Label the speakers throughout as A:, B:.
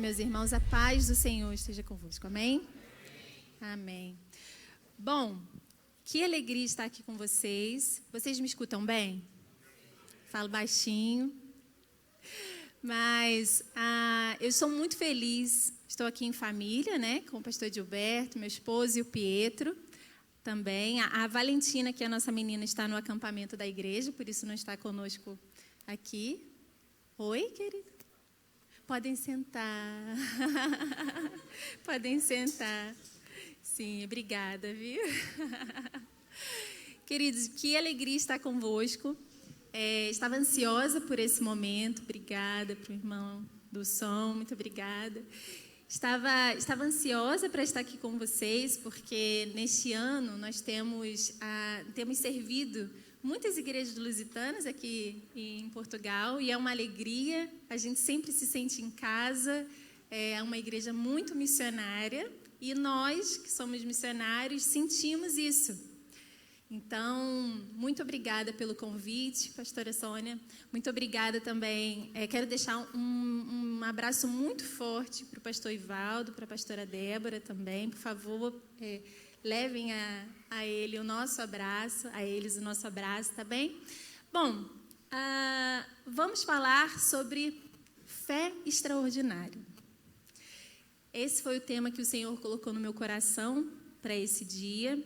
A: meus irmãos, a paz do Senhor esteja convosco. Amém? Amém. Bom, que alegria estar aqui com vocês. Vocês me escutam bem? Falo baixinho. Mas eu sou muito feliz. Estou aqui em família, né? Com o pastor Gilberto, meu esposo e o Pietro também. A Valentina, que é a nossa menina, está no acampamento da igreja, por isso não está conosco aqui. Oi, querido. Podem sentar. Podem sentar. Sim, obrigada, viu? Queridos, que alegria estar convosco. Estava ansiosa por esse momento. Obrigada para o irmão do som, muito obrigada. Estava ansiosa para estar aqui com vocês, porque neste ano nós temos servido muitas igrejas lusitanas aqui em Portugal, e é uma alegria, a gente sempre se sente em casa, é uma igreja muito missionária, e nós, que somos missionários, sentimos isso. Então, muito obrigada pelo convite, pastora Sônia, muito obrigada também, quero deixar um abraço muito forte para o pastor Ivaldo, para a pastora Débora também, por favor, levem a eles o nosso abraço, tá bem? Bom, vamos falar sobre fé extraordinária. Esse foi o tema que o Senhor colocou no meu coração para esse dia.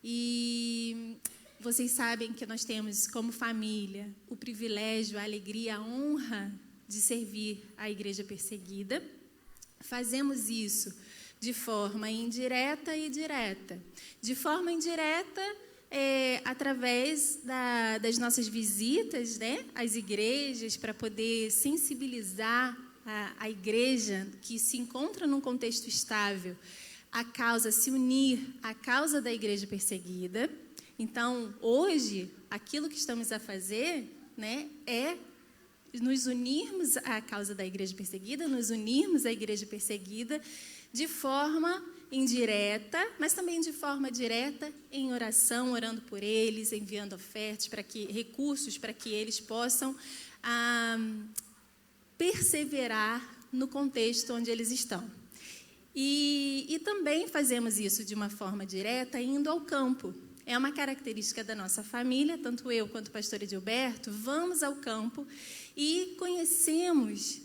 A: E vocês sabem que nós temos como família o privilégio, a alegria, a honra de servir a igreja perseguida. Fazemos isso de forma indireta e direta. De forma indireta, através das nossas visitas, né, às igrejas, para poder sensibilizar a igreja que se encontra num contexto estável, se unir à causa da igreja perseguida. Então, hoje, aquilo que estamos a fazer, né, é nos unirmos à causa da igreja perseguida, nos unirmos à igreja perseguida de forma indireta, mas também de forma direta, em oração, orando por eles, enviando ofertas, recursos para que eles possam perseverar no contexto onde eles estão. E também fazemos isso de uma forma direta, indo ao campo. É uma característica da nossa família, tanto eu quanto o pastor Gilberto, vamos ao campo e conhecemos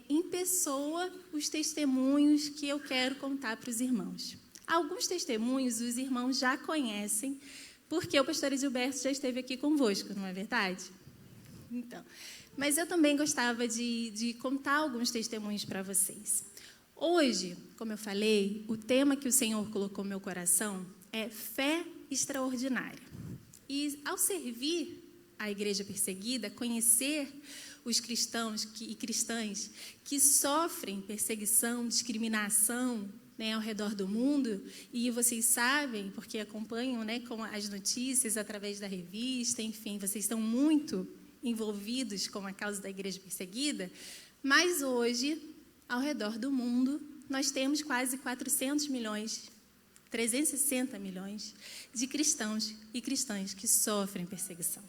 A: em pessoa os testemunhos que eu quero contar para os irmãos. Alguns testemunhos os irmãos já conhecem, porque o pastor Gilberto já esteve aqui convosco, não é verdade? Então, mas eu também gostava de contar alguns testemunhos para vocês. Hoje, como eu falei, o tema que o Senhor colocou no meu coração é fé extraordinária. E ao servir a igreja perseguida, conhecer os cristãos e cristãs que sofrem perseguição, discriminação, né, ao redor do mundo, e vocês sabem, porque acompanham, né, com as notícias através da revista, enfim, vocês estão muito envolvidos com a causa da igreja perseguida, mas hoje, ao redor do mundo, nós temos quase 400 milhões, 360 milhões de cristãos e cristãs que sofrem perseguição.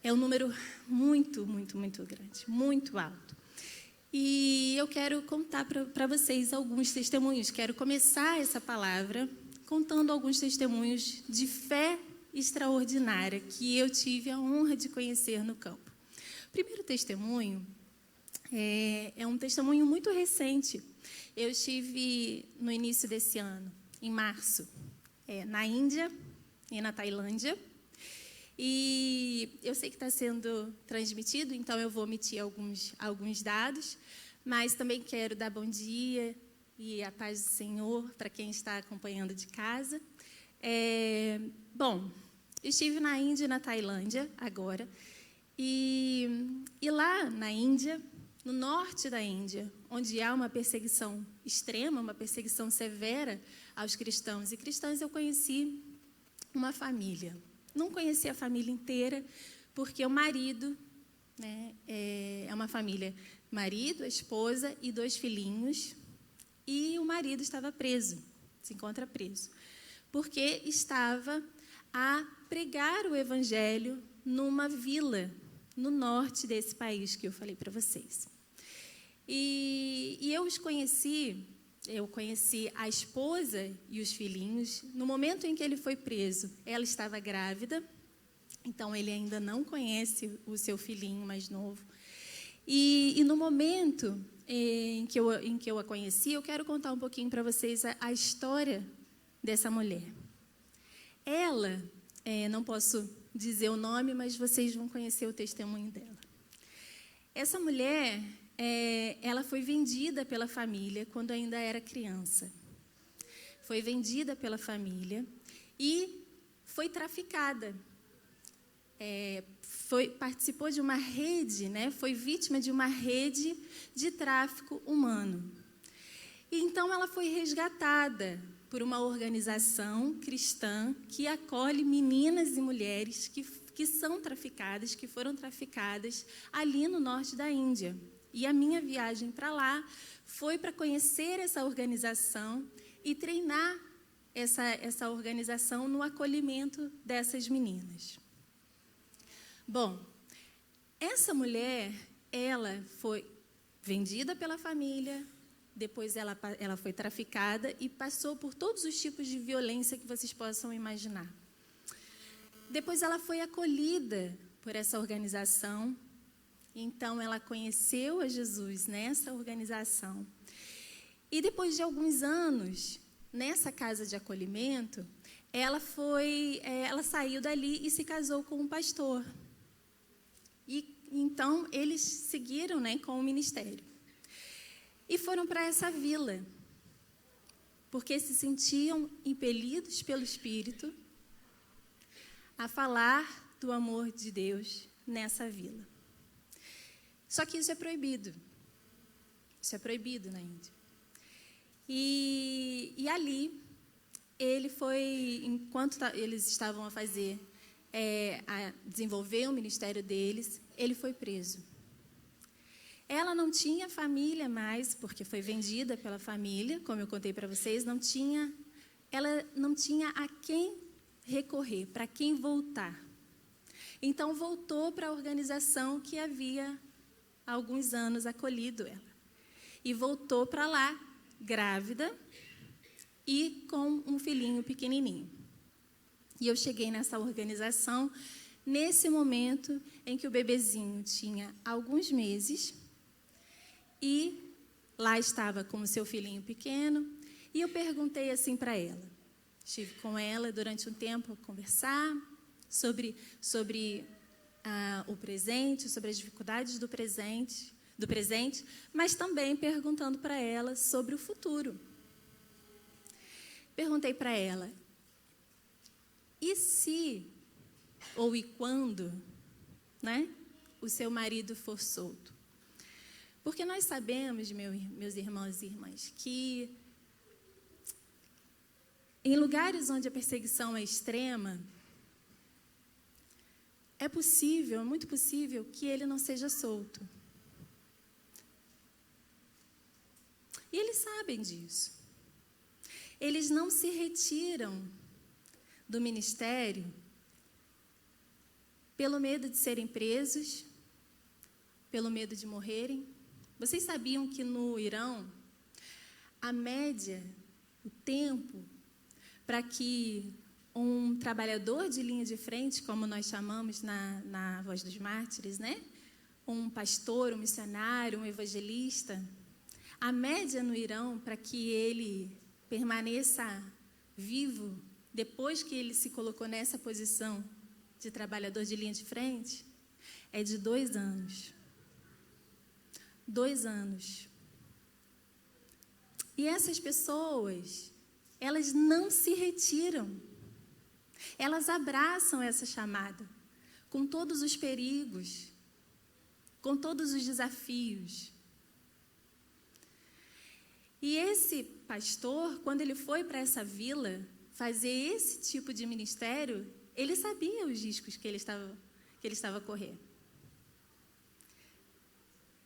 A: É um número muito, muito, muito grande, muito alto. E eu quero contar para vocês alguns testemunhos. Quero começar essa palavra contando alguns testemunhos de fé extraordinária que eu tive a honra de conhecer no campo. O primeiro testemunho é um testemunho muito recente. Eu estive no início desse ano, em março, na Índia e na Tailândia. E eu sei que está sendo transmitido, então eu vou omitir alguns dados, mas também quero dar bom dia e a paz do Senhor para quem está acompanhando de casa. Bom, eu estive na Índia e na Tailândia agora, e lá na Índia, no norte da Índia, onde há uma perseguição extrema, uma perseguição severa aos cristãos e cristãs, eu conheci uma família. Não conheci a família inteira, porque o marido, né, é uma família, marido, a esposa e 2 filhinhos, e o marido estava preso, se encontra preso, porque estava a pregar o evangelho numa vila no norte desse país que eu falei para vocês. E eu conheci a esposa e os filhinhos. No momento em que ele foi preso, ela estava grávida, então ele ainda não conhece o seu filhinho mais novo. E no momento em que eu a conheci, eu quero contar um pouquinho para vocês a história dessa mulher. Ela, não posso dizer o nome, mas vocês vão conhecer o testemunho dela. Essa mulher, ela foi vendida pela família quando ainda era criança. Foi vendida pela família e foi traficada. Participou de uma rede, né? Foi vítima de uma rede de tráfico humano. E então ela foi resgatada por uma organização cristã que acolhe meninas e mulheres que são traficadas, que foram traficadas ali no norte da Índia. E a minha viagem para lá foi para conhecer essa organização e treinar essa organização no acolhimento dessas meninas. Bom, essa mulher, ela foi vendida pela família, depois ela foi traficada e passou por todos os tipos de violência que vocês possam imaginar. Depois ela foi acolhida por essa organização, então ela conheceu a Jesus nessa organização. E depois de alguns anos, nessa casa de acolhimento, ela saiu dali e se casou com um pastor. E então eles seguiram, né, com o ministério. E foram para essa vila, porque se sentiam impelidos pelo Espírito a falar do amor de Deus nessa vila. Só que isso é proibido. Isso é proibido na Índia. E ali, enquanto eles estavam a desenvolver o ministério deles, ele foi preso. Ela não tinha família mais, porque foi vendida pela família, como eu contei para vocês, ela não tinha a quem recorrer, para quem voltar. Então, voltou para a organização que havia há alguns anos acolhido ela. E voltou para lá, grávida e com um filhinho pequenininho. E eu cheguei nessa organização nesse momento em que o bebezinho tinha alguns meses e lá estava com o seu filhinho pequeno. E eu perguntei assim para ela. Estive com ela durante um tempo a conversar sobre o presente, sobre as dificuldades do presente, mas também perguntando para ela sobre o futuro. Perguntei para ela, e se, ou e quando, né, o seu marido for solto? Porque nós sabemos, meus irmãos e irmãs, que em lugares onde a perseguição é extrema, é muito possível que ele não seja solto. E eles sabem disso. Eles não se retiram do ministério pelo medo de serem presos, pelo medo de morrerem. Vocês sabiam que no Irão, a média, o tempo para que um trabalhador de linha de frente, como nós chamamos na Voz dos Mártires, né? Um pastor, um missionário, um evangelista, a média no Irão para que ele permaneça vivo depois que ele se colocou nessa posição de trabalhador de linha de frente é de 2 anos. 2 anos. E essas pessoas, elas não se retiram. Elas abraçam essa chamada, com todos os perigos, com todos os desafios. E esse pastor, quando ele foi para essa vila fazer esse tipo de ministério, ele sabia os riscos que ele estava a correr.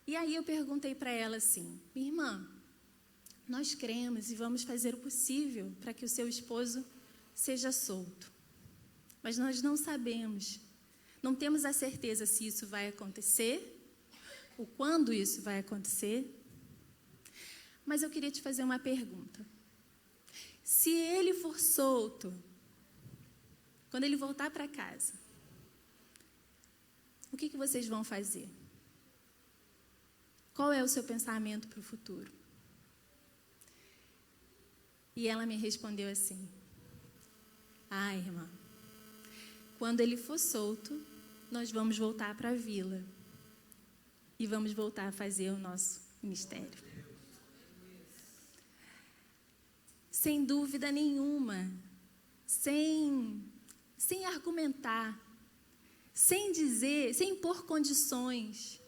A: E aí eu perguntei para ela assim, minha irmã, nós cremos e vamos fazer o possível para que o seu esposo seja solto. Mas nós não sabemos, não temos a certeza se isso vai acontecer, ou quando isso vai acontecer. Mas eu queria te fazer uma pergunta. Se ele for solto, quando ele voltar para casa, o que vocês vão fazer? Qual é o seu pensamento para o futuro? E ela me respondeu assim: irmã, quando ele for solto, nós vamos voltar para a vila e vamos voltar a fazer o nosso ministério. Sem dúvida nenhuma, sem argumentar, sem dizer, sem impor condições.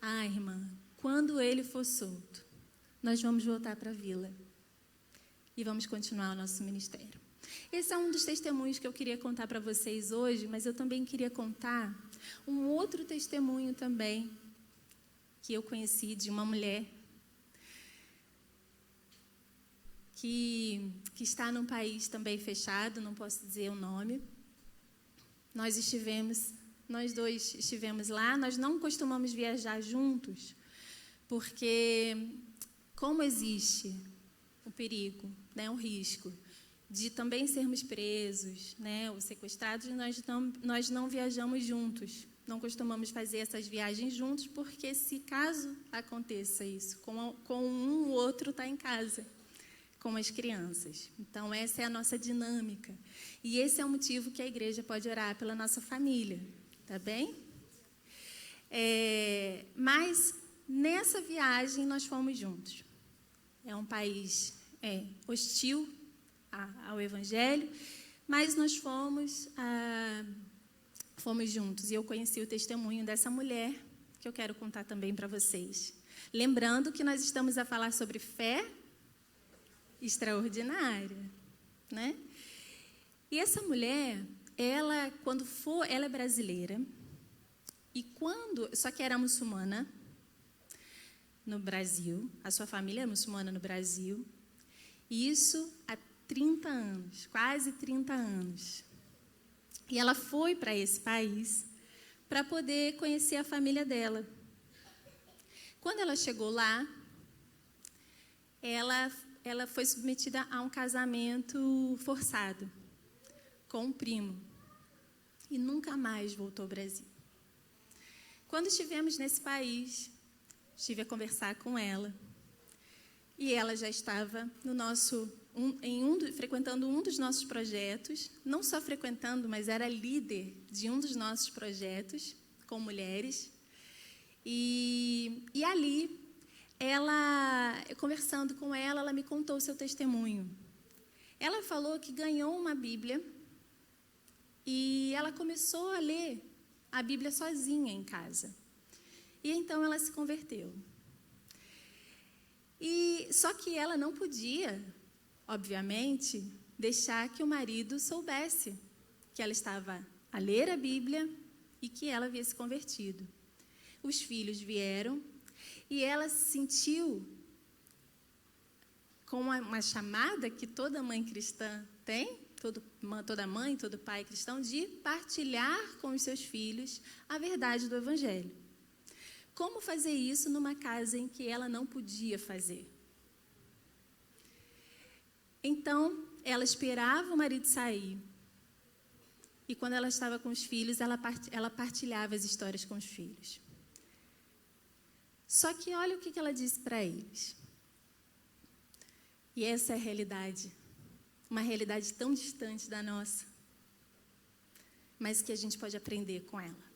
A: Irmã, quando ele for solto, nós vamos voltar para a vila e vamos continuar o nosso ministério. Esse é um dos testemunhos que eu queria contar para vocês hoje, mas eu também queria contar um outro testemunho também que eu conheci de uma mulher que está num país também fechado, não posso dizer o nome. Nós dois estivemos lá, nós não costumamos viajar juntos, porque como existe o perigo, o risco de também sermos presos, ou sequestrados, nós não viajamos juntos. Não costumamos fazer essas viagens juntos, porque se caso aconteça isso, com um, o outro está em casa, com as crianças. Então, essa é a nossa dinâmica. E esse é o motivo que a igreja pode orar pela nossa família, tá bem? Mas, nessa viagem, nós fomos juntos. É um país hostil ao Evangelho, mas nós fomos juntos. E eu conheci o testemunho dessa mulher, que eu quero contar também para vocês. Lembrando que nós estamos a falar sobre fé extraordinária, né? E essa mulher, ela é brasileira, só que era muçulmana no Brasil, a sua família é muçulmana no Brasil, e isso há 30 anos, quase 30 anos. E ela foi para esse país para poder conhecer a família dela. Quando ela chegou lá, ela foi submetida a um casamento forçado com um primo e nunca mais voltou ao Brasil. Quando estivemos nesse país, estive a conversar com ela e ela já estava frequentando um dos nossos projetos, não só frequentando, mas era líder de um dos nossos projetos com mulheres. E ali, conversando com ela me contou o seu testemunho. Ela falou que ganhou uma Bíblia e ela começou a ler a Bíblia sozinha em casa. E então ela se converteu. Só que ela não podia, obviamente, deixar que o marido soubesse que ela estava a ler a Bíblia e que ela havia se convertido. Os filhos vieram e ela se sentiu com uma chamada que toda mãe cristã tem, toda mãe, todo pai cristão, de partilhar com os seus filhos a verdade do Evangelho. Como fazer isso numa casa em que ela não podia fazer? Então, ela esperava o marido sair. E quando ela estava com os filhos, ela partilhava as histórias com os filhos. Só que olha o que ela disse para eles. E essa é a realidade. Uma realidade tão distante da nossa, mas que a gente pode aprender com ela.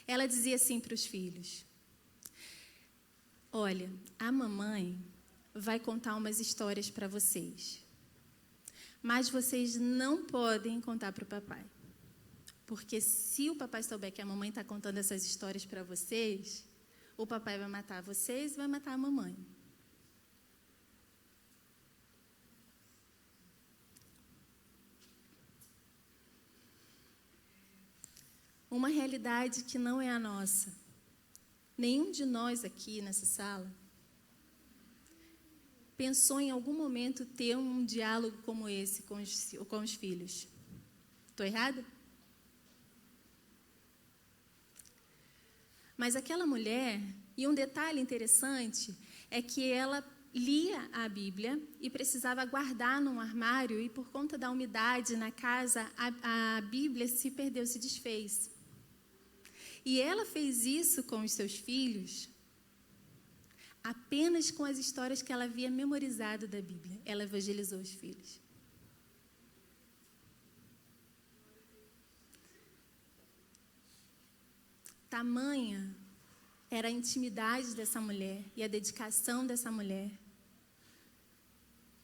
A: Ela dizia assim para os filhos: olha, a mamãe vai contar umas histórias para vocês, mas vocês não podem contar para o papai, porque se o papai souber que a mamãe está contando essas histórias para vocês, o papai vai matar vocês e vai matar a mamãe. Uma realidade que não é a nossa. Nenhum de nós aqui nessa sala pensou em algum momento ter um diálogo como esse com os filhos. Estou errada? Mas aquela mulher, e um detalhe interessante, é que ela lia a Bíblia e precisava guardar num armário, e por conta da umidade na casa, a Bíblia se perdeu, se desfez. E ela fez isso com os seus filhos apenas com as histórias que ela havia memorizado da Bíblia. Ela evangelizou os filhos. Tamanha era a intimidade dessa mulher e a dedicação dessa mulher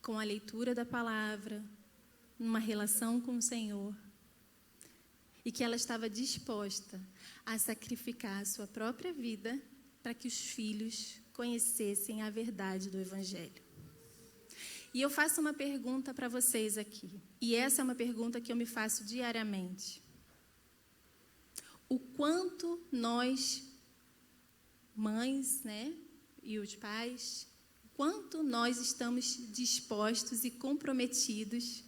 A: com a leitura da palavra, numa relação com o Senhor, e que ela estava disposta a sacrificar a sua própria vida para que os filhos conhecessem a verdade do Evangelho. E eu faço uma pergunta para vocês aqui, e essa é uma pergunta que eu me faço diariamente. O quanto nós, mães, né, e os pais, quanto nós estamos dispostos e comprometidos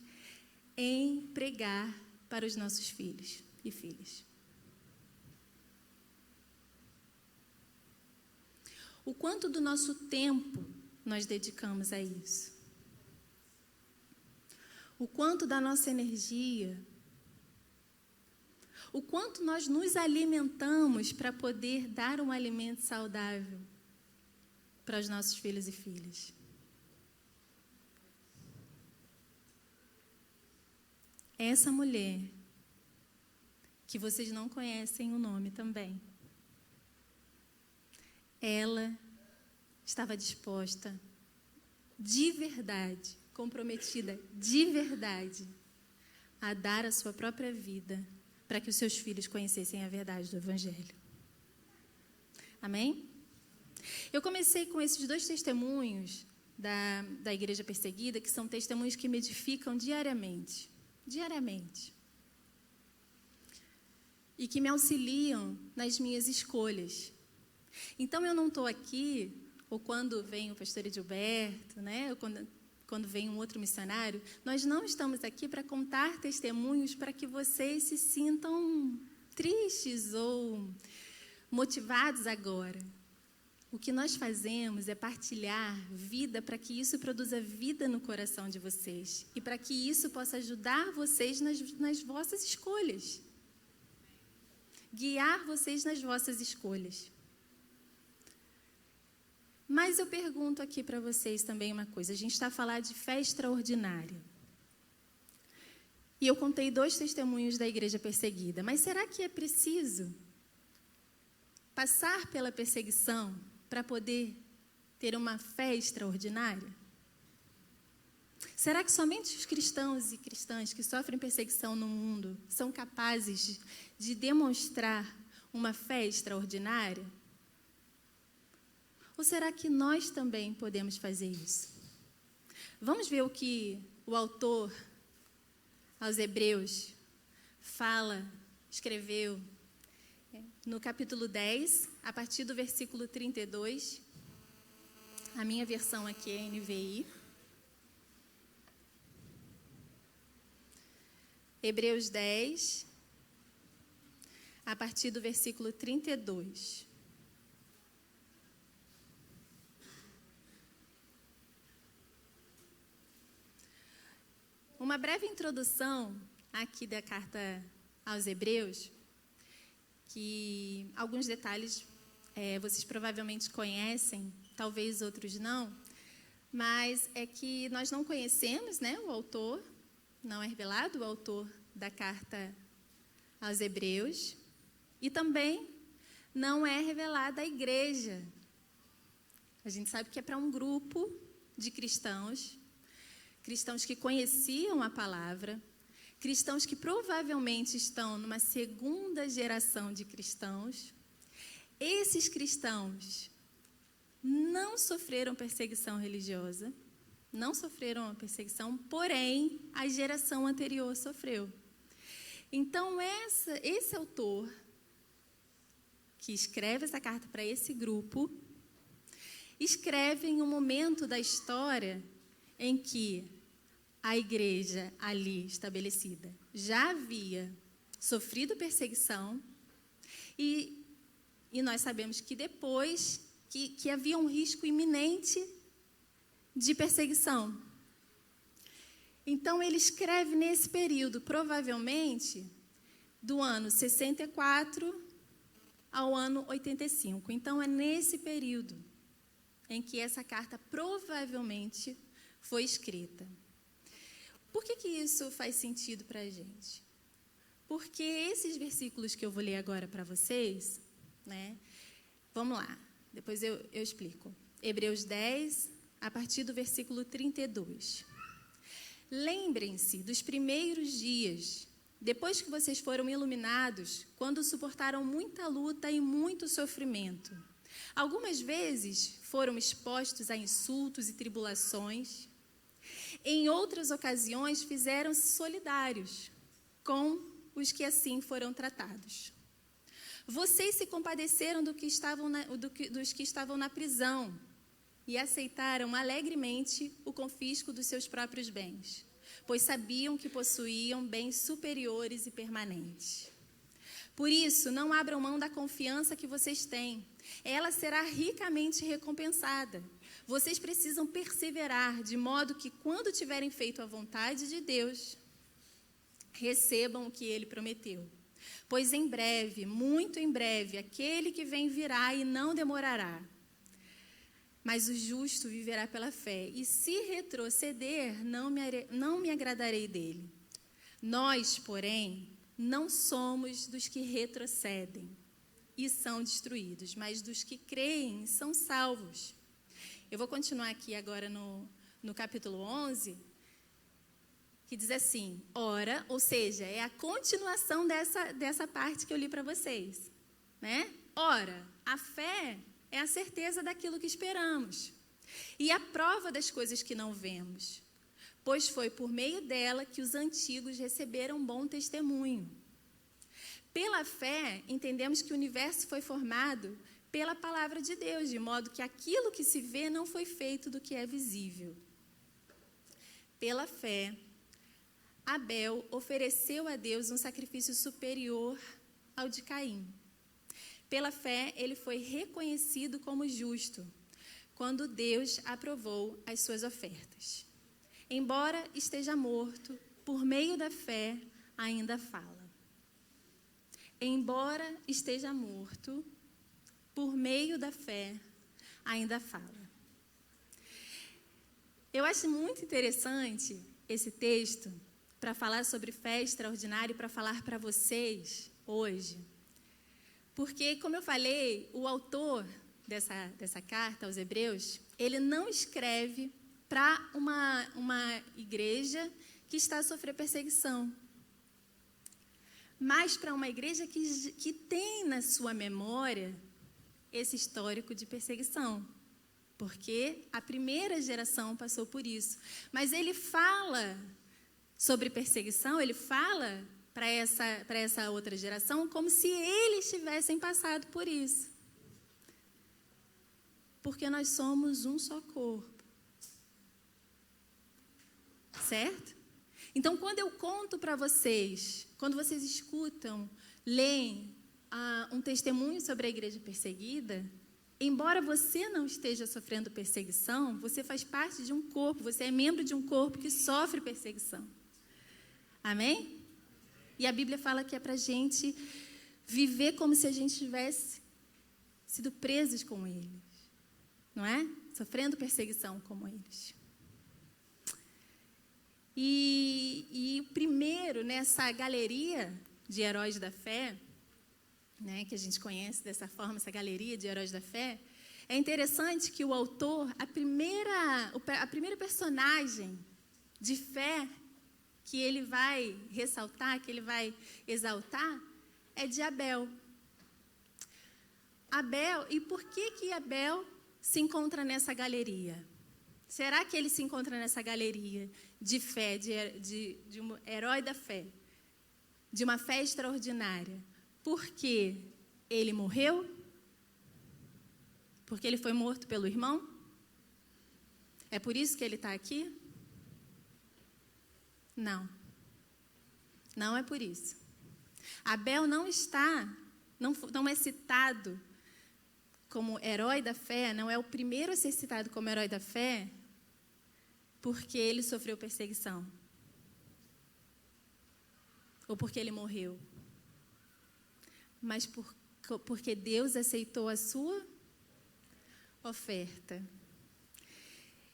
A: em pregar para os nossos filhos e filhas. O quanto do nosso tempo nós dedicamos a isso? O quanto da nossa energia? O quanto nós nos alimentamos para poder dar um alimento saudável para os nossos filhos e filhas? Essa mulher, que vocês não conhecem o nome também, ela estava disposta, de verdade, comprometida de verdade, a dar a sua própria vida para que os seus filhos conhecessem a verdade do Evangelho. Amém? Eu comecei com esses 2 testemunhos da igreja perseguida, que são testemunhos que me edificam diariamente. E que me auxiliam nas minhas escolhas. Então, eu não estou aqui, ou quando vem o pastor Edilberto, né, ou quando vem um outro missionário, nós não estamos aqui para contar testemunhos para que vocês se sintam tristes ou motivados agora. O que nós fazemos é partilhar vida para que isso produza vida no coração de vocês e para que isso possa ajudar vocês nas vossas escolhas, guiar vocês nas vossas escolhas. Mas eu pergunto aqui para vocês também uma coisa. A gente está a falar de fé extraordinária. E eu contei 2 testemunhos da igreja perseguida. Mas será que é preciso passar pela perseguição para poder ter uma fé extraordinária? Será que somente os cristãos e cristãs que sofrem perseguição no mundo são capazes de demonstrar uma fé extraordinária? Ou será que nós também podemos fazer isso? Vamos ver o que o autor aos Hebreus escreveu no capítulo 10, a partir do versículo 32. A minha versão aqui é NVI. Hebreus 10, a partir do versículo 32. Uma breve introdução aqui da carta aos Hebreus, que alguns detalhes vocês provavelmente conhecem, talvez outros não, mas é que nós não conhecemos, né, o autor, não é revelado o autor da carta aos Hebreus, e também não é revelada a igreja. A gente sabe que é para um grupo de cristãos que conheciam a palavra, cristãos que provavelmente estão numa segunda geração de cristãos. Esses cristãos não sofreram perseguição religiosa, não sofreram a perseguição, porém, a geração anterior sofreu. Então, esse autor, que escreve essa carta para esse grupo, escreve em um momento da história em que a igreja ali estabelecida já havia sofrido perseguição e E nós sabemos que depois que havia um risco iminente de perseguição. Então, ele escreve nesse período, provavelmente, do ano 64 ao ano 85. Então, é nesse período em que essa carta provavelmente foi escrita. Por que isso faz sentido para a gente? Porque esses versículos que eu vou ler agora para vocês, né? Vamos lá, depois eu explico. Hebreus 10, a partir do versículo 32. Lembrem-se dos primeiros dias, depois que vocês foram iluminados, quando suportaram muita luta e muito sofrimento. Algumas vezes foram expostos a insultos e tribulações. Em outras ocasiões, fizeram-se solidários com os que assim foram tratados. Vocês se compadeceram dos que estavam na prisão e aceitaram alegremente o confisco dos seus próprios bens, pois sabiam que possuíam bens superiores e permanentes. Por isso, não abram mão da confiança que vocês têm. Ela será ricamente recompensada. Vocês precisam perseverar, de modo que, quando tiverem feito a vontade de Deus, recebam o que Ele prometeu. Pois em breve, muito em breve, aquele que vem virá e não demorará. Mas o justo viverá pela fé, e se retroceder, não me agradarei dele. Nós, porém, não somos dos que retrocedem e são destruídos, mas dos que creem e são salvos. Eu vou continuar aqui agora no capítulo 11, que diz assim, ora, ou seja, é a continuação dessa parte que eu li para vocês, né? Ora, a fé é a certeza daquilo que esperamos e a prova das coisas que não vemos, pois foi por meio dela que os antigos receberam bom testemunho. Pela fé, entendemos que o universo foi formado pela palavra de Deus, de modo que aquilo que se vê não foi feito do que é visível. Pela fé, Abel ofereceu a Deus um sacrifício superior ao de Caim. Pela fé, ele foi reconhecido como justo, quando Deus aprovou as suas ofertas. Embora esteja morto, por meio da fé, ainda fala. Embora esteja morto, por meio da fé, ainda fala. Eu acho muito interessante esse texto para falar sobre fé extraordinária e para falar para vocês hoje. Porque, como eu falei, o autor dessa carta aos Hebreus, ele não escreve para uma igreja que está a sofrer perseguição, mas para uma igreja que tem na sua memória esse histórico de perseguição, porque a primeira geração passou por isso. Mas ele fala sobre perseguição, ele fala para essa outra geração como se eles tivessem passado por isso. Porque nós somos um só corpo. Certo? Então, quando eu conto para vocês, quando vocês escutam, leem um testemunho sobre a igreja perseguida, embora você não esteja sofrendo perseguição, você faz parte de um corpo, você é membro de um corpo que sofre perseguição. Amém? E a Bíblia fala que é para a gente viver como se a gente tivesse sido presos com eles, não é? Sofrendo perseguição como eles. E o primeiro nessa galeria de heróis da fé, né, que a gente conhece dessa forma, essa galeria de heróis da fé, é interessante que o autor, a primeira personagem de fé que ele vai ressaltar, que ele vai exaltar, é de Abel. Abel, e por que Abel se encontra nessa galeria? Será que ele se encontra nessa galeria de fé, de um herói da fé, de uma fé extraordinária? Porque ele morreu? Porque ele foi morto pelo irmão? É por isso que ele está aqui? Não. Não é por isso. Abel não é citado como herói da fé, não é o primeiro a ser citado como herói da fé, porque ele sofreu perseguição. Ou porque ele morreu. Mas porque Deus aceitou a sua oferta.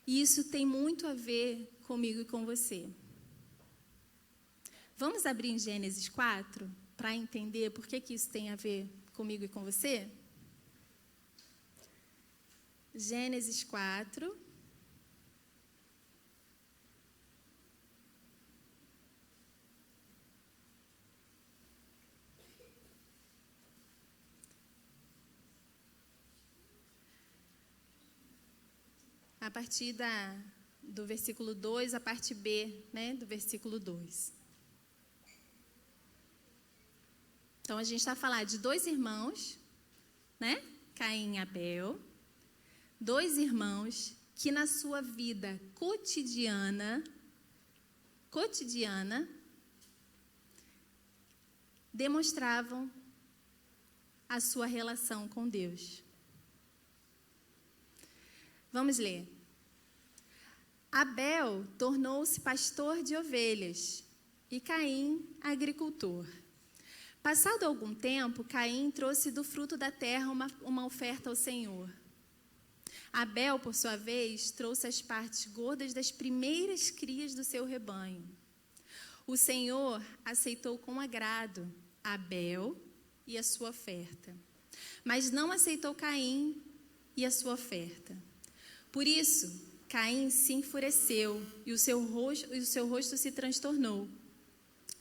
A: E isso tem muito a ver comigo e com você. Vamos abrir em Gênesis 4 para entender por que isso tem a ver comigo e com você? Gênesis 4. A partir do versículo 2, a parte B, né, do versículo 2. Então, a gente está a falar de dois irmãos, né, Caim e Abel, dois irmãos que na sua vida cotidiana, demonstravam a sua relação com Deus. Vamos ler. Abel tornou-se pastor de ovelhas e Caim agricultor. Passado algum tempo, Caim trouxe do fruto da terra uma oferta ao Senhor. Abel, por sua vez, trouxe as partes gordas das primeiras crias do seu rebanho. O Senhor aceitou com agrado Abel e a sua oferta, mas não aceitou Caim e a sua oferta. Por isso, Caim se enfureceu e o seu rosto se transtornou.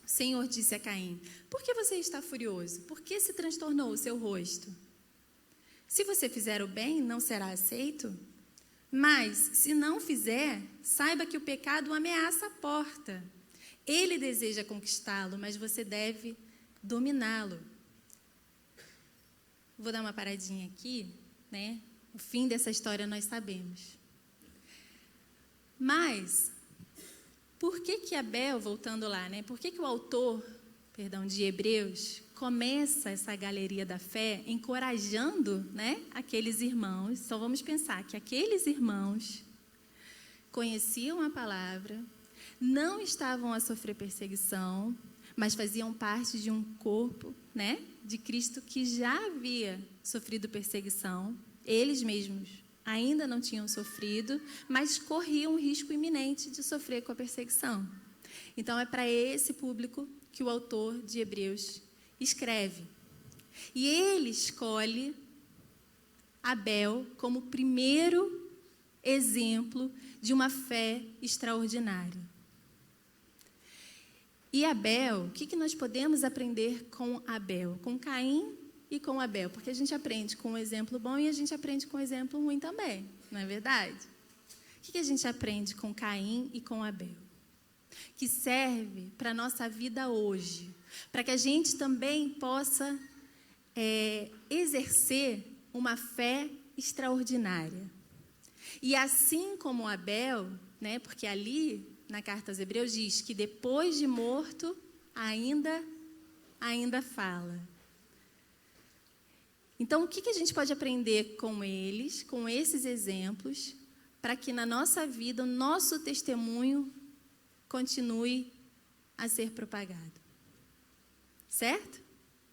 A: O Senhor disse a Caim: por que você está furioso? Por que se transtornou o seu rosto? Se você fizer o bem, não será aceito? Mas, se não fizer, saiba que o pecado ameaça a porta. Ele deseja conquistá-lo, mas você deve dominá-lo. Vou dar uma paradinha aqui, né? O fim dessa história nós sabemos. Mas, por que Abel, voltando lá, né? Por que o autor, de Hebreus, começa essa galeria da fé encorajando, né, aqueles irmãos? Então, vamos pensar que aqueles irmãos conheciam a palavra, não estavam a sofrer perseguição, mas faziam parte de um corpo, né, de Cristo que já havia sofrido perseguição. Eles mesmos ainda não tinham sofrido, mas corriam um risco iminente de sofrer com a perseguição. Então, é para esse público que o autor de Hebreus escreve. E ele escolhe Abel como primeiro exemplo de uma fé extraordinária. E Abel, o que nós podemos aprender com Abel? Com Caim e com Abel, porque a gente aprende com um exemplo bom e a gente aprende com um exemplo ruim também, não é verdade? O que a gente aprende com Caim e com Abel? Que serve para a nossa vida hoje, para que a gente também possa exercer uma fé extraordinária. E assim como Abel, né, porque ali na carta aos Hebreus diz que depois de morto ainda fala. Então, o que a gente pode aprender com eles, com esses exemplos, para que na nossa vida o nosso testemunho continue a ser propagado? Certo?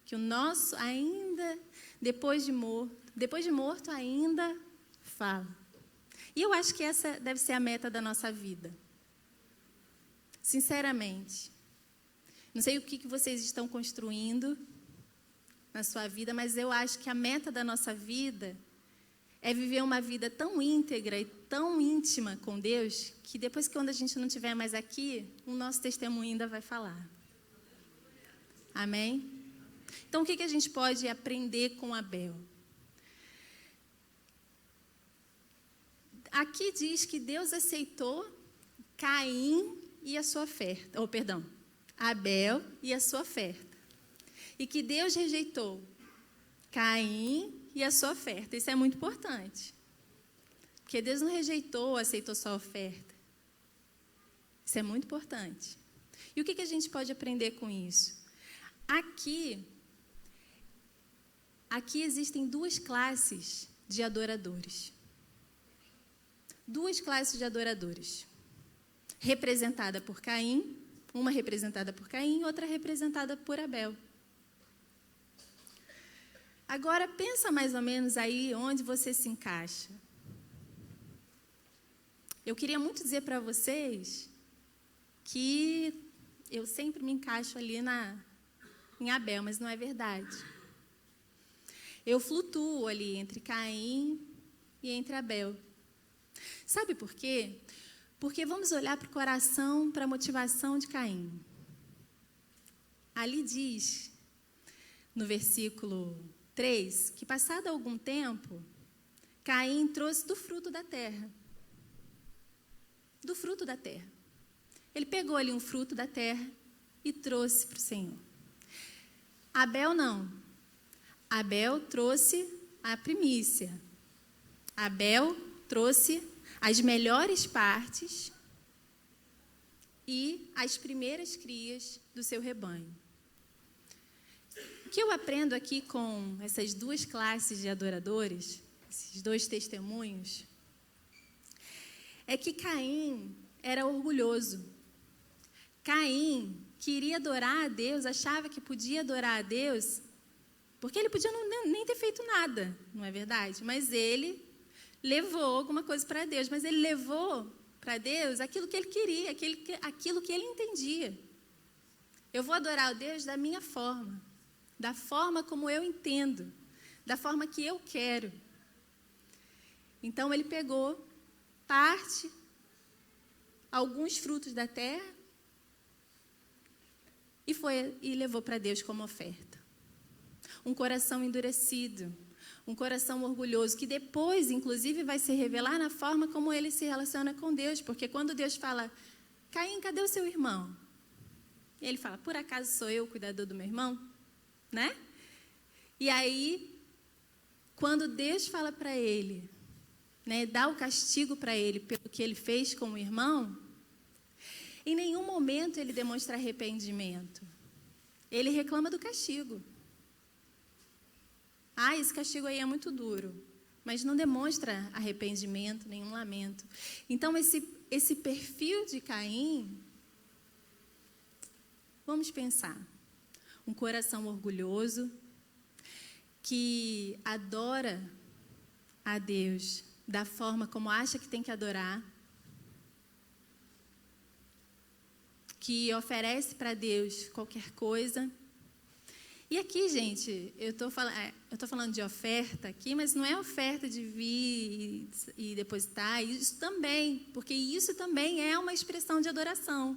A: Que o nosso ainda, depois de morto ainda fala. E eu acho que essa deve ser a meta da nossa vida. Sinceramente. Não sei o que vocês estão construindo na sua vida, mas eu acho que a meta da nossa vida é viver uma vida tão íntegra e tão íntima com Deus, que depois que quando a gente não estiver mais aqui, o nosso testemunho ainda vai falar. Amém? Então, o que a gente pode aprender com Abel? Aqui diz que Deus aceitou Caim e a sua oferta, Abel e a sua oferta. E que Deus rejeitou Caim e a sua oferta. Isso é muito importante. Porque Deus não rejeitou, aceitou sua oferta. Isso é muito importante. E o que a gente pode aprender com isso? Aqui existem duas classes de adoradores. Duas classes de adoradores. Representada por Caim, uma representada por Caim, outra representada por Abel. Agora, pensa mais ou menos aí onde você se encaixa. Eu queria muito dizer para vocês que eu sempre me encaixo ali em Abel, mas não é verdade. Eu flutuo ali entre Caim e entre Abel. Sabe por quê? Porque vamos olhar para o coração, para a motivação de Caim. Ali diz, no versículo 3, que passado algum tempo, Caim trouxe do fruto da terra. Do fruto da terra. Ele pegou ali um fruto da terra e trouxe para o Senhor. Abel não. Abel trouxe a primícia. Abel trouxe as melhores partes e as primeiras crias do seu rebanho. O que eu aprendo aqui com essas duas classes de adoradores, esses dois testemunhos, é que Caim era orgulhoso. Caim queria adorar a Deus, achava que podia adorar a Deus, porque ele podia nem ter feito nada, não é verdade? Mas ele levou alguma coisa para Deus, mas ele levou para Deus aquilo que ele queria, aquilo que ele entendia. Eu vou adorar a Deus da minha forma, da forma como eu entendo, da forma que eu quero. Então ele pegou alguns frutos da terra e levou para Deus como oferta. Um coração endurecido, um coração orgulhoso, que depois, inclusive, vai se revelar na forma como ele se relaciona com Deus. Porque quando Deus fala, Caim, cadê o seu irmão? Ele fala, por acaso sou eu o cuidador do meu irmão? Né? E aí, quando Deus fala para ele, né, dá o castigo para ele pelo que ele fez com o irmão, em nenhum momento ele demonstra arrependimento. Ele reclama do castigo. Esse castigo aí é muito duro, mas não demonstra arrependimento, nenhum lamento. Então, esse perfil de Caim, vamos pensar, um coração orgulhoso, que adora a Deus da forma como acha que tem que adorar, que oferece para Deus qualquer coisa. E aqui, gente, eu estou falando de oferta aqui, mas não é oferta de vir e depositar, isso também, porque isso também é uma expressão de adoração.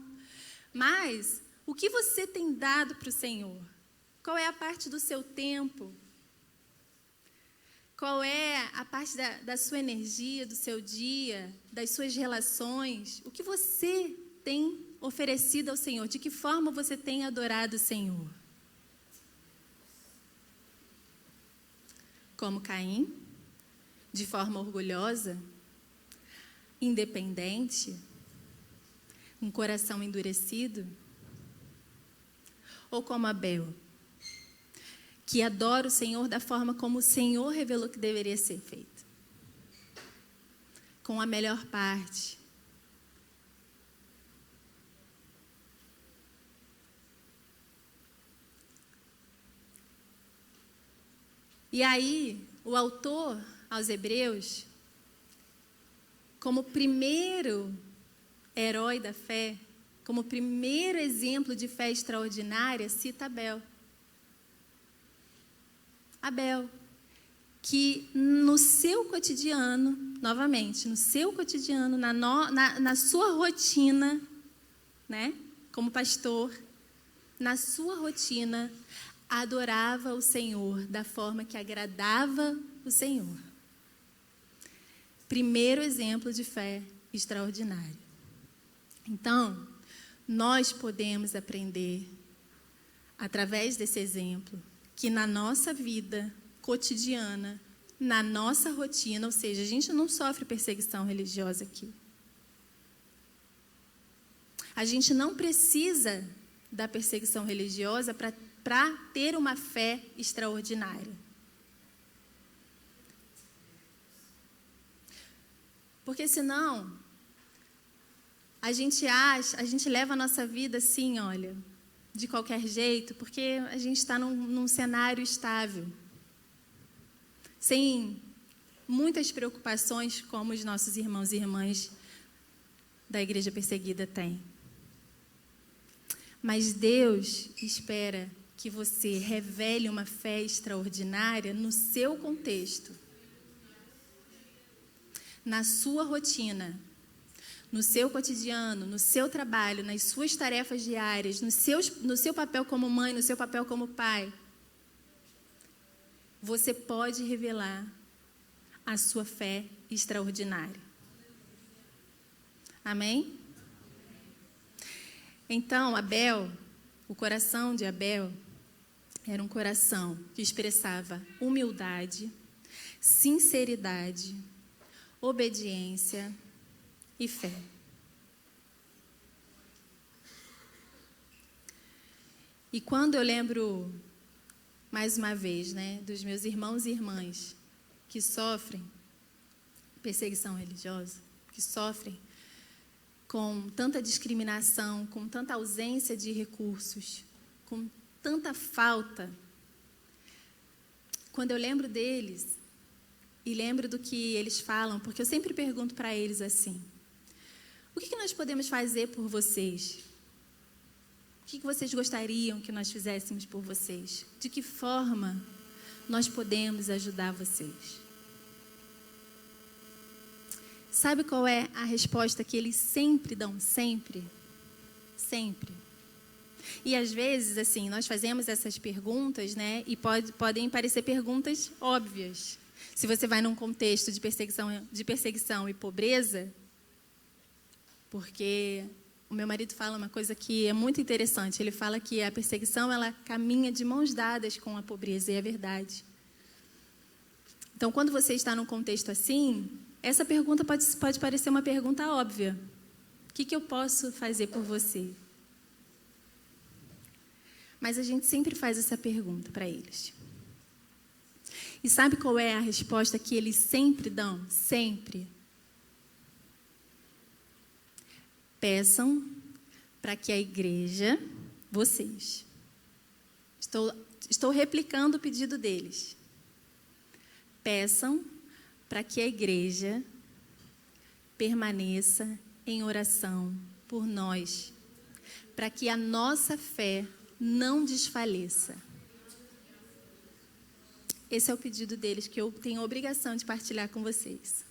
A: Mas, o que você tem dado para o Senhor? Qual é a parte do seu tempo? Qual é a parte da sua energia, do seu dia, das suas relações? O que você tem oferecido ao Senhor? De que forma você tem adorado o Senhor? Como Caim, de forma orgulhosa, independente, um coração endurecido? Ou como Abel, que adora o Senhor da forma como o Senhor revelou que deveria ser feito? Com a melhor parte. E aí, o autor aos Hebreus, como primeiro herói da fé, como primeiro exemplo de fé extraordinária, cita Abel. Abel, que no seu cotidiano, novamente, no seu cotidiano, na sua rotina, né, como pastor, na sua rotina, adorava o Senhor da forma que agradava o Senhor. Primeiro exemplo de fé extraordinário. Então, nós podemos aprender, através desse exemplo, que na nossa vida cotidiana, na nossa rotina, ou seja, a gente não sofre perseguição religiosa aqui. A gente não precisa da perseguição religiosa para ter uma fé extraordinária. Porque senão, a gente leva a nossa vida assim, olha, de qualquer jeito, porque a gente está num cenário estável, sem muitas preocupações como os nossos irmãos e irmãs da igreja perseguida têm. Mas Deus espera que você revele uma fé extraordinária no seu contexto, na sua rotina, no seu cotidiano, no seu trabalho, nas suas tarefas diárias, no seu papel como mãe, no seu papel como pai. Você pode revelar a sua fé extraordinária. Amém? Então, Abel, o coração de Abel era um coração que expressava humildade, sinceridade, obediência e fé. E quando eu lembro, mais uma vez, dos meus irmãos e irmãs que sofrem perseguição religiosa, que sofrem com tanta discriminação, com tanta ausência de recursos, com tanta falta, quando eu lembro deles e lembro do que eles falam, porque eu sempre pergunto para eles assim: o que nós podemos fazer por vocês? O que vocês gostariam que nós fizéssemos por vocês? De que forma nós podemos ajudar vocês? Sabe qual é a resposta que eles sempre dão? Sempre. Sempre. E às vezes, assim, nós fazemos essas perguntas, e podem parecer perguntas óbvias. Se você vai num contexto de perseguição e pobreza, porque o meu marido fala uma coisa que é muito interessante. Ele fala que a perseguição, ela caminha de mãos dadas com a pobreza, e é verdade. Então, quando você está num contexto assim, essa pergunta pode parecer uma pergunta óbvia. O que eu posso fazer por você? Mas a gente sempre faz essa pergunta para eles. E sabe qual é a resposta que eles sempre dão? Sempre. Peçam para que a igreja, vocês, estou replicando o pedido deles. Peçam para que a igreja permaneça em oração por nós, para que a nossa fé não desfaleça. Esse é o pedido deles, que eu tenho a obrigação de partilhar com vocês.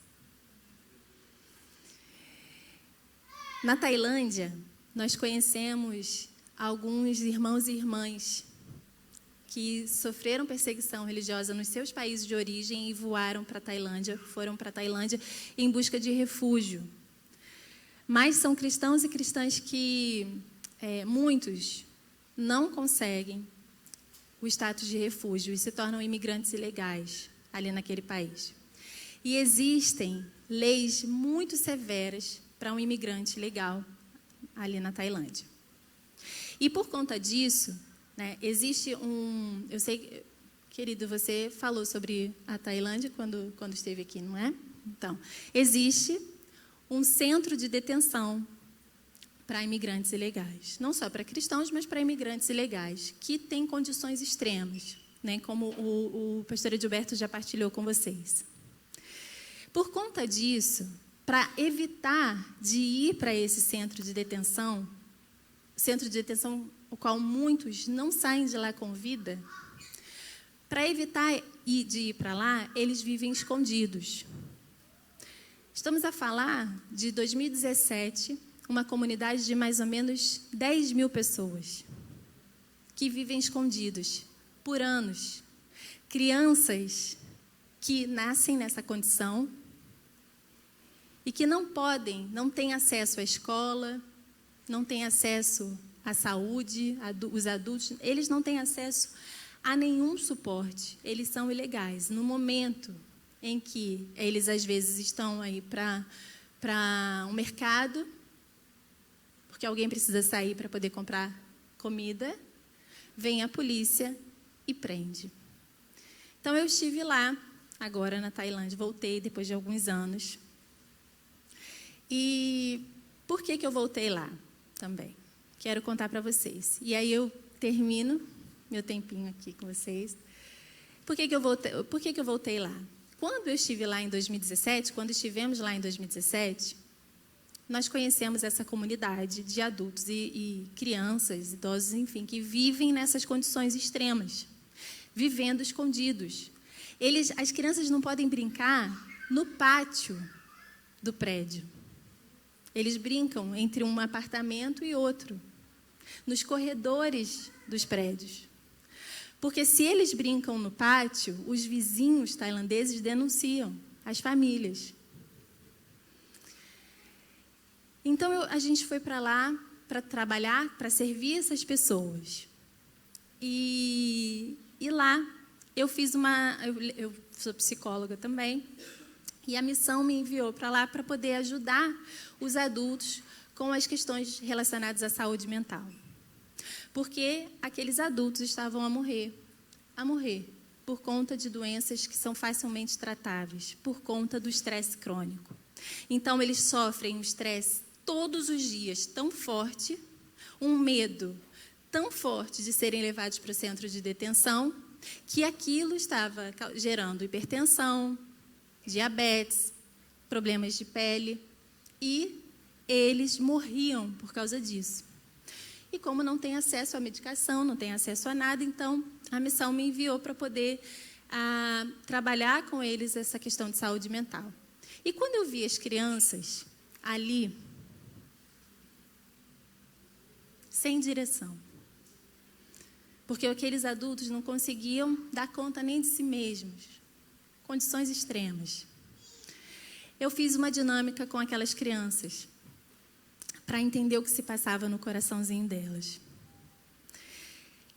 A: Na Tailândia, nós conhecemos alguns irmãos e irmãs que sofreram perseguição religiosa nos seus países de origem e foram para a Tailândia em busca de refúgio. Mas são cristãos e cristãs que muitos não conseguem o status de refúgio e se tornam imigrantes ilegais ali naquele país. E existem leis muito severas para um imigrante legal ali na Tailândia. E por conta disso, existe eu sei, querido, você falou sobre a Tailândia quando esteve aqui, não é? Então, existe um centro de detenção para imigrantes ilegais. Não só para cristãos, mas para imigrantes ilegais, que tem condições extremas, como o pastor Edilberto já partilhou com vocês. Por conta disso, para evitar de ir para esse centro de detenção o qual muitos não saem de lá com vida, para evitar de ir para lá, eles vivem escondidos. Estamos a falar de 2017, uma comunidade de mais ou menos 10 mil pessoas que vivem escondidos por anos. Crianças que nascem nessa condição e que não têm acesso à escola, não têm acesso à saúde, os adultos, eles não têm acesso a nenhum suporte, eles são ilegais. No momento em que eles, às vezes, estão aí para um mercado, porque alguém precisa sair para poder comprar comida, vem a polícia e prende. Então, eu estive lá, agora na Tailândia, voltei depois de alguns anos. E por que eu voltei lá também? Quero contar para vocês. E aí eu termino meu tempinho aqui com vocês. Por que eu voltei lá? Quando eu estive lá em 2017, quando estivemos lá em 2017, nós conhecemos essa comunidade de adultos e crianças, idosos, enfim, que vivem nessas condições extremas, vivendo escondidos. As crianças não podem brincar no pátio do prédio. Eles brincam entre um apartamento e outro, nos corredores dos prédios. Porque se eles brincam no pátio, os vizinhos tailandeses denunciam as famílias. Então, a gente foi para lá para trabalhar, para servir essas pessoas. E lá, eu sou psicóloga também, e a missão me enviou para lá para poder ajudar os adultos com as questões relacionadas à saúde mental. Porque aqueles adultos estavam a morrer por conta de doenças que são facilmente tratáveis, por conta do estresse crônico. Então, eles sofrem um estresse todos os dias tão forte, um medo tão forte de serem levados para o centro de detenção, que aquilo estava gerando hipertensão, diabetes, problemas de pele, e eles morriam por causa disso. E como não tem acesso à medicação, não tem acesso a nada, então a missão me enviou para poder trabalhar com eles essa questão de saúde mental. E quando eu vi as crianças ali, sem direção, porque aqueles adultos não conseguiam dar conta nem de si mesmos, condições extremas. Eu fiz uma dinâmica com aquelas crianças para entender o que se passava no coraçãozinho delas.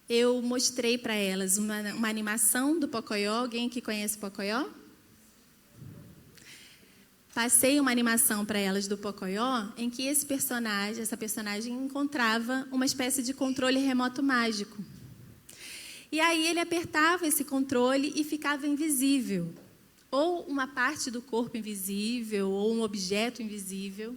A: Eu mostrei para elas uma animação do Pocoyo. Alguém que conhece Pocoyo? Passei uma animação para elas do Pocoyo, em que essa personagem encontrava uma espécie de controle remoto mágico. E aí ele apertava esse controle e ficava invisível. Ou uma parte do corpo invisível, ou um objeto invisível.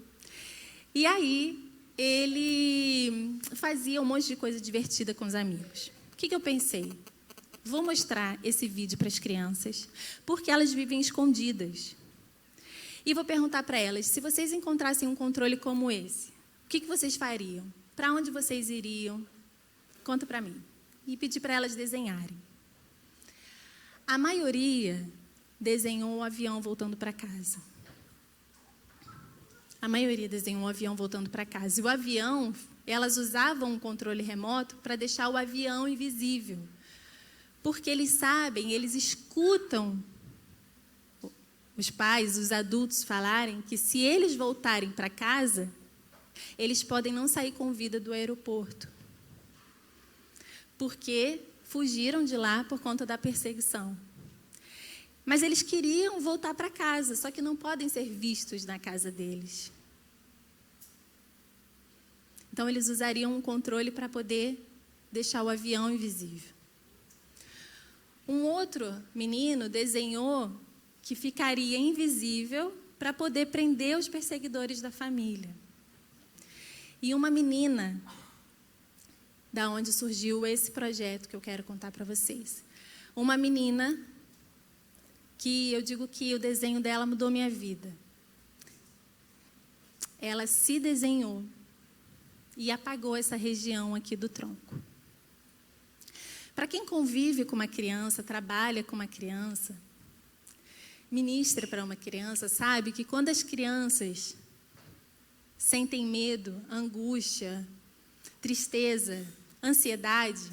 A: E aí ele fazia um monte de coisa divertida com os amigos. O que eu pensei? Vou mostrar esse vídeo para as crianças, porque elas vivem escondidas. E vou perguntar para elas, se vocês encontrassem um controle como esse, o que vocês fariam? Para onde vocês iriam? Conta para mim. E pedir para elas desenharem. A maioria desenhou um avião voltando para casa. A maioria desenhou um avião voltando para casa. E o avião, elas usavam um controle remoto para deixar o avião invisível. Porque eles sabem, eles escutam os pais, os adultos falarem que se eles voltarem para casa, eles podem não sair com vida do aeroporto. Porque fugiram de lá por conta da perseguição. Mas eles queriam voltar para casa, só que não podem ser vistos na casa deles. Então, eles usariam um controle para poder deixar o avião invisível. Um outro menino desenhou que ficaria invisível para poder prender os perseguidores da família. E uma menina, da onde surgiu esse projeto que eu quero contar para vocês. Uma menina que eu digo que o desenho dela mudou minha vida. Ela se desenhou e apagou essa região aqui do tronco. Para quem convive com uma criança, trabalha com uma criança, ministra para uma criança, sabe que quando as crianças sentem medo, angústia, tristeza, ansiedade,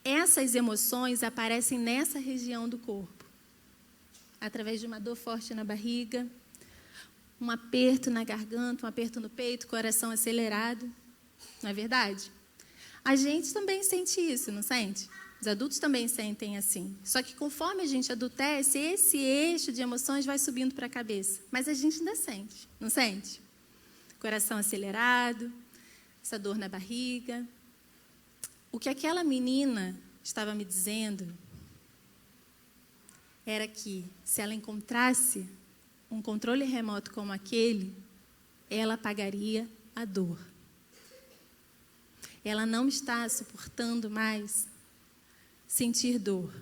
A: essas emoções aparecem nessa região do corpo. Através de uma dor forte na barriga, um aperto na garganta, um aperto no peito, coração acelerado. Não é verdade? A gente também sente isso, não sente? Os adultos também sentem assim. Só que conforme a gente adultece, esse eixo de emoções vai subindo para a cabeça. Mas a gente ainda sente, não sente? Coração acelerado, essa dor na barriga. O que aquela menina estava me dizendo era que, se ela encontrasse um controle remoto como aquele, ela pagaria a dor. Ela não está suportando mais sentir dor.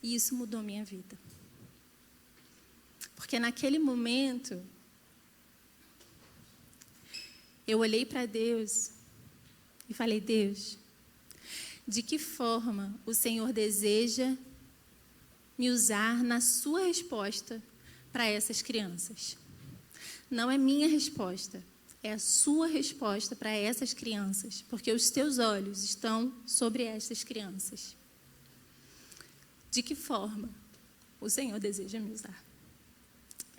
A: E isso mudou minha vida. Porque naquele momento, eu olhei para Deus e falei: Deus, de que forma o Senhor deseja me usar na sua resposta para essas crianças? Não é minha resposta, é a sua resposta para essas crianças, porque os teus olhos estão sobre estas crianças. De que forma o Senhor deseja me usar?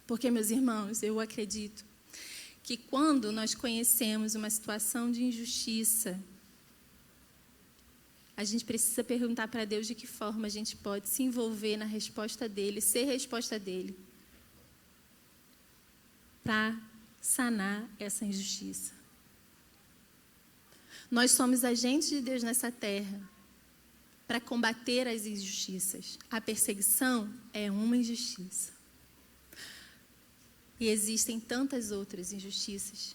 A: Porque, meus irmãos, eu acredito que quando nós conhecemos uma situação de injustiça, a gente precisa perguntar para Deus de que forma a gente pode se envolver na resposta dele, ser resposta dele, para sanar essa injustiça. Nós somos agentes de Deus nessa terra para combater as injustiças. A perseguição é uma injustiça. E existem tantas outras injustiças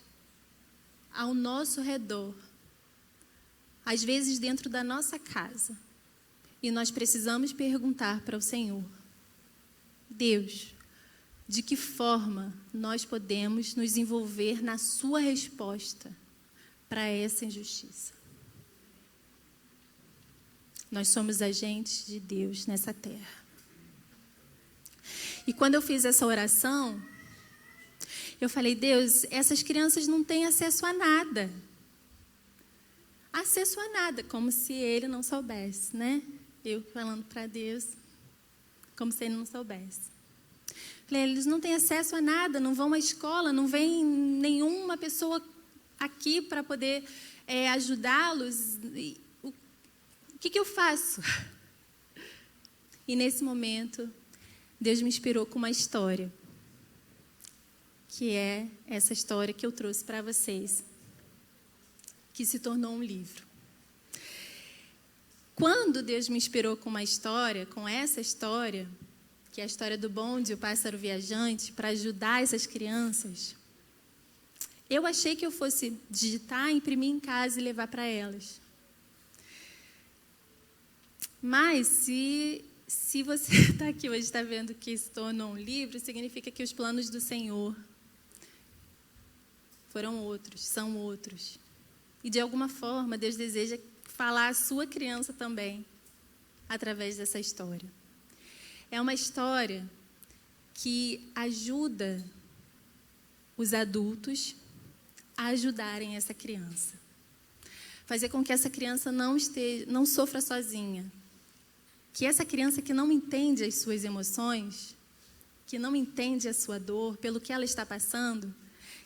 A: ao nosso redor, às vezes dentro da nossa casa. E nós precisamos perguntar para o Senhor: Deus, de que forma nós podemos nos envolver na sua resposta para essa injustiça? Nós somos agentes de Deus nessa terra. E quando eu fiz essa oração, eu falei: Deus, essas crianças não têm acesso a nada. Acesso a nada, como se ele não soubesse, né? Eu falando para Deus, como se ele não soubesse. Falei: eles não têm acesso a nada, não vão à escola, não vem nenhuma pessoa aqui para poder ajudá-los. O que eu faço? E nesse momento, Deus me inspirou com uma história, que é essa história que eu trouxe para vocês, que se tornou um livro. Quando Deus me inspirou com uma história, com essa história, que é a história do bonde e o pássaro viajante, para ajudar essas crianças, eu achei que eu fosse digitar, imprimir em casa e levar para elas. Mas, se você está aqui hoje, está vendo que se tornou um livro, significa que os planos do Senhor foram outros, são outros. E, de alguma forma, Deus deseja falar à sua criança também, através dessa história. É uma história que ajuda os adultos a ajudarem essa criança. Fazer com que essa criança não sofra sozinha. Que essa criança que não entende as suas emoções, que não entende a sua dor, pelo que ela está passando,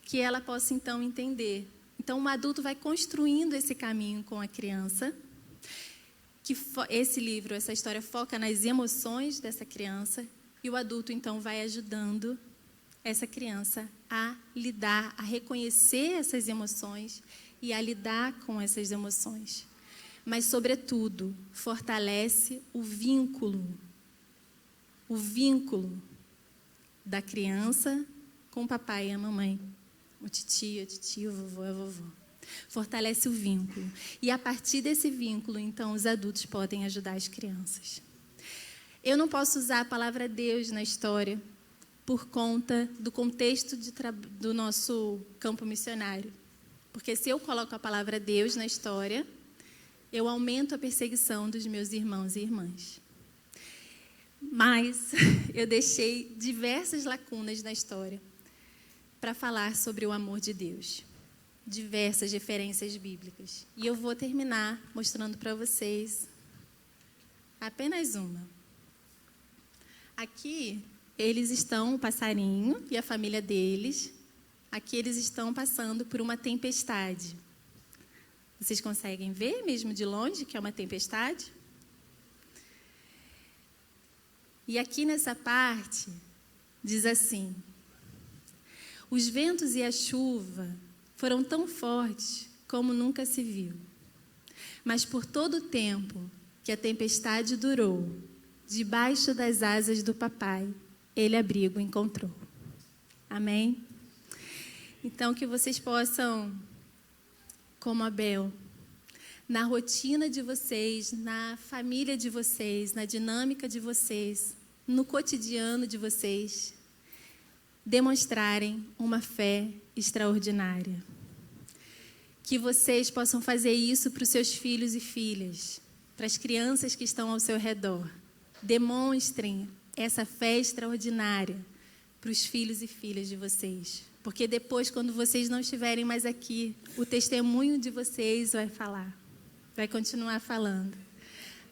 A: que ela possa então entender. Então, um adulto vai construindo esse caminho com a criança, que esse livro, essa história foca nas emoções dessa criança, e o adulto então vai ajudando essa criança a lidar, a reconhecer essas emoções e a lidar com essas emoções. Mas, sobretudo, fortalece o vínculo da criança com o papai e a mamãe, o titio, a titia, o vovô, a vovó. Fortalece o vínculo. E, a partir desse vínculo, então, os adultos podem ajudar as crianças. Eu não posso usar a palavra Deus na história por conta do contexto do nosso campo missionário. Porque se eu coloco a palavra Deus na história, eu aumento a perseguição dos meus irmãos e irmãs. Mas eu deixei diversas lacunas na história para falar sobre o amor de Deus. Diversas referências bíblicas. E eu vou terminar mostrando para vocês apenas uma. Aqui, eles estão, o passarinho e a família deles, aqui eles estão passando por uma tempestade. Vocês conseguem ver, mesmo de longe, que é uma tempestade? E aqui nessa parte, diz assim: os ventos e a chuva foram tão fortes como nunca se viu. Mas por todo o tempo que a tempestade durou, debaixo das asas do papai, ele abrigo encontrou. Amém? Então, que vocês possam, como Abel, na rotina de vocês, na família de vocês, na dinâmica de vocês, no cotidiano de vocês, demonstrarem uma fé extraordinária. Que vocês possam fazer isso para os seus filhos e filhas, para as crianças que estão ao seu redor. Demonstrem essa fé extraordinária para os filhos e filhas de vocês. Porque depois, quando vocês não estiverem mais aqui, o testemunho de vocês vai falar, vai continuar falando.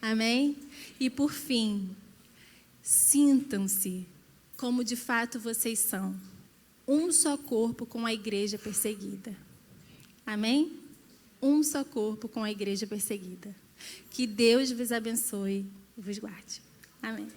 A: Amém? E por fim, sintam-se como de fato vocês são, um só corpo com a igreja perseguida. Amém? Um só corpo com a igreja perseguida. Que Deus vos abençoe e vos guarde. Amém.